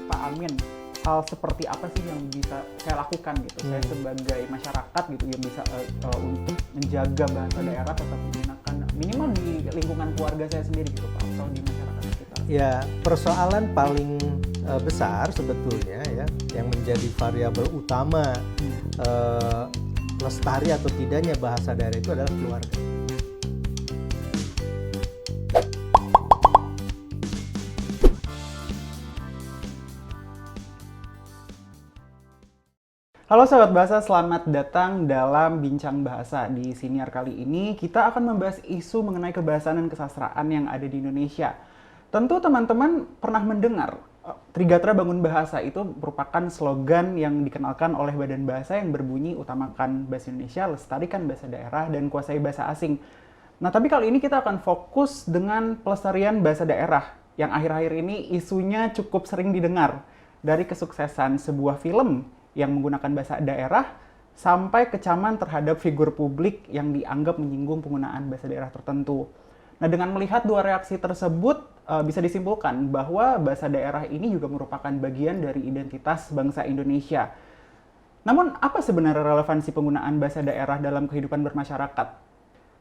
Pak Amin, hal seperti apa sih yang bisa saya lakukan gitu, saya sebagai masyarakat gitu yang bisa untuk menjaga bahasa daerah tetap menggunakan minimal di lingkungan keluarga saya sendiri gitu Pak, atau di masyarakat sekitar. Ya, persoalan paling besar sebetulnya ya, yang menjadi variabel utama lestari atau tidaknya bahasa daerah itu adalah keluarga. Halo Sobat Bahasa, selamat datang dalam Bincang Bahasa. Di siniar kali ini kita akan membahas isu mengenai kebahasaan dan kesastraan yang ada di Indonesia. Tentu teman-teman pernah mendengar Trigatra Bangun Bahasa itu merupakan slogan yang dikenalkan oleh Badan Bahasa yang berbunyi utamakan bahasa Indonesia, lestarikan bahasa daerah, dan kuasai bahasa asing. Nah, tapi kali ini kita akan fokus dengan pelestarian bahasa daerah yang akhir-akhir ini isunya cukup sering didengar. Dari kesuksesan sebuah film yang menggunakan bahasa daerah sampai kecaman terhadap figur publik yang dianggap menyinggung penggunaan bahasa daerah tertentu. Nah, dengan melihat dua reaksi tersebut, bisa disimpulkan bahwa bahasa daerah ini juga merupakan bagian dari identitas bangsa Indonesia. Namun, apa sebenarnya relevansi penggunaan bahasa daerah dalam kehidupan bermasyarakat?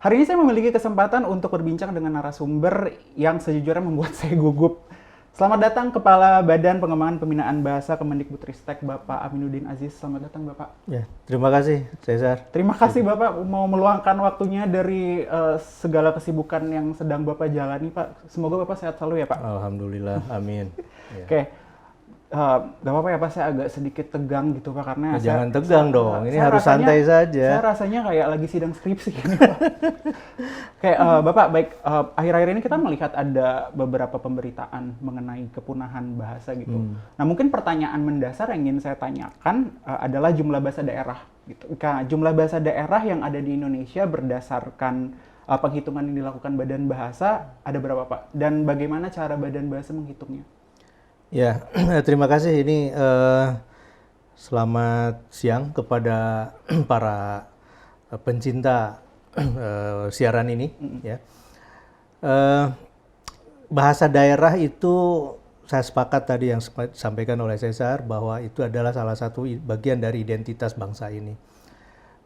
Hari ini saya memiliki kesempatan untuk berbincang dengan narasumber yang sejujurnya membuat saya gugup. Selamat datang Kepala Badan Pengembangan Pembinaan Bahasa Kemendikbudristek Bapak Aminuddin Aziz. Selamat datang Bapak. Ya, terima kasih Cesar. Terima kasih Bapak mau meluangkan waktunya dari segala kesibukan yang sedang Bapak jalani Pak. Semoga Bapak sehat selalu ya Pak. Alhamdulillah, amin. Ya. Oke, gak apa-apa ya Pak, saya agak sedikit tegang gitu Pak karena Jangan tegang dong, ini harus santai saja. Saya rasanya kayak lagi sidang skripsi gini Pak. Oke, Bapak, baik, akhir-akhir ini kita melihat ada beberapa pemberitaan mengenai kepunahan bahasa gitu. Nah, mungkin pertanyaan mendasar yang ingin saya tanyakan adalah jumlah bahasa daerah gitu. Jumlah bahasa daerah yang ada di Indonesia berdasarkan penghitungan yang dilakukan Badan Bahasa ada berapa Pak? Dan bagaimana cara Badan Bahasa menghitungnya? Ya, terima kasih. Ini selamat siang kepada para pencinta siaran ini. Ya, bahasa daerah itu saya sepakat tadi yang disampaikan oleh Cesar bahwa itu adalah salah satu bagian dari identitas bangsa ini.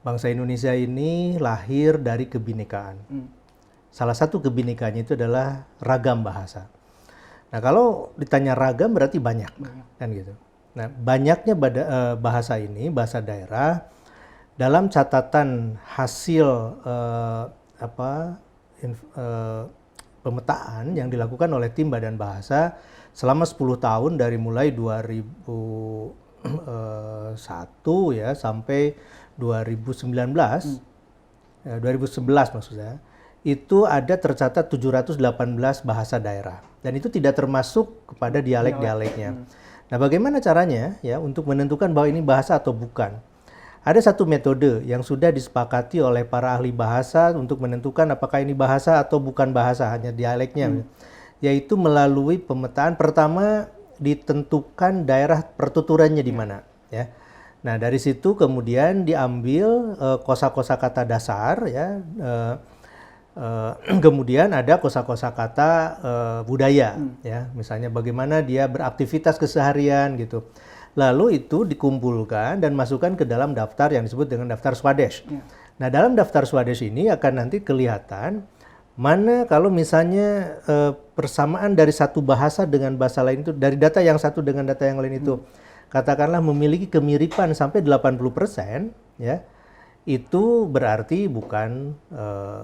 Bangsa Indonesia ini lahir dari kebinekaan. Salah satu kebinekaannya itu adalah ragam bahasa. Nah, kalau ditanya ragam berarti banyak, kan gitu. Nah, banyaknya bahasa ini, bahasa daerah, dalam catatan hasil pemetaan yang dilakukan oleh tim Badan Bahasa selama 10 tahun dari mulai 2001 ya sampai 2011 maksud saya. Itu ada tercatat 718 bahasa daerah dan itu tidak termasuk kepada dialek-dialeknya. Nah, bagaimana caranya ya untuk menentukan bahwa ini bahasa atau bukan? Ada satu metode yang sudah disepakati oleh para ahli bahasa untuk menentukan apakah ini bahasa atau bukan bahasa, hanya dialeknya, yaitu melalui pemetaan. Pertama ditentukan daerah pertuturannya di mana, ya. Nah, dari situ kemudian diambil kosa-kosa kata dasar, ya. Kemudian ada kosa-kosa kata budaya, ya, misalnya bagaimana dia beraktivitas keseharian gitu. Lalu itu dikumpulkan dan masukkan ke dalam daftar yang disebut dengan daftar Swadesh. Nah, dalam daftar Swadesh ini akan nanti kelihatan mana kalau misalnya persamaan dari satu bahasa dengan bahasa lain itu, dari data yang satu dengan data yang lain itu, katakanlah memiliki kemiripan sampai 80%, ya. Itu berarti bukan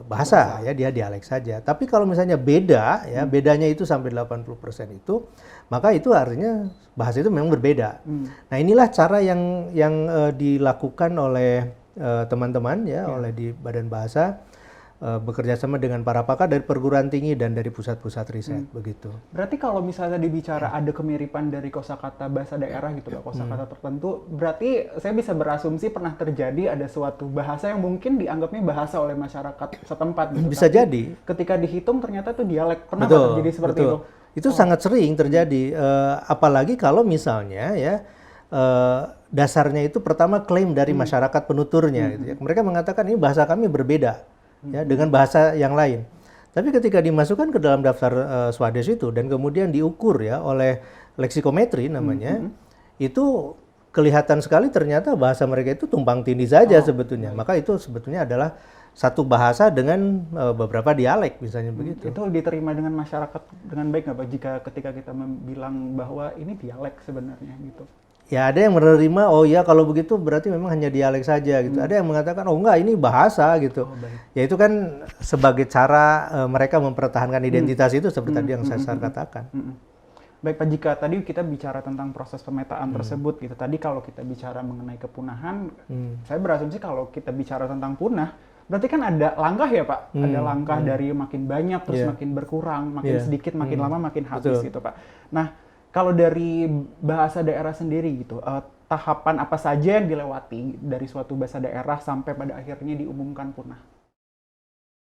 bahasa, ya, dia dialek saja. Tapi kalau misalnya beda, ya, bedanya itu sampai 80% itu, maka itu artinya bahasa itu memang berbeda. Nah, inilah cara yang dilakukan oleh teman-teman, ya, oleh di Badan Bahasa, bekerja sama dengan para pakar dari perguruan tinggi dan dari pusat-pusat riset, begitu. Berarti kalau misalnya dibicara ada kemiripan dari kosakata bahasa daerah gitu Pak, kosakata tertentu, berarti saya bisa berasumsi pernah terjadi ada suatu bahasa yang mungkin dianggapnya bahasa oleh masyarakat setempat gitu. Bisa tapi jadi. Ketika dihitung ternyata itu dialek. Pernah Betul, terjadi seperti betul. itu? Itu sangat sering terjadi, apalagi kalau misalnya, ya, dasarnya itu pertama klaim dari masyarakat penuturnya, gitu, ya. Mereka mengatakan ini bahasa kami berbeda, ya, dengan bahasa yang lain. Tapi ketika dimasukkan ke dalam daftar Swadesh itu dan kemudian diukur, ya, oleh leksikometri namanya, itu kelihatan sekali ternyata bahasa mereka itu tumpang tindih saja sebetulnya. Maka itu sebetulnya adalah satu bahasa dengan beberapa dialek, misalnya begitu. Itu diterima dengan masyarakat dengan baik nggak Pak jika ketika kita bilang bahwa ini dialek sebenarnya gitu? Ya ada yang menerima, oh ya kalau begitu berarti memang hanya dialek saja gitu. Ada yang mengatakan, oh enggak ini bahasa gitu. Ya itu kan sebagai cara mereka mempertahankan identitas itu seperti tadi yang saya katakan. Baik Pak, jika tadi kita bicara tentang proses pemetaan tersebut gitu. Tadi kalau kita bicara mengenai kepunahan, saya berasumsi kalau kita bicara tentang punah, berarti kan ada langkah ya Pak? Ada langkah dari makin banyak terus makin berkurang, makin sedikit, makin lama makin habis gitu Pak. Nah, kalau dari bahasa daerah sendiri gitu, tahapan apa saja yang dilewati dari suatu bahasa daerah sampai pada akhirnya diumumkan punah?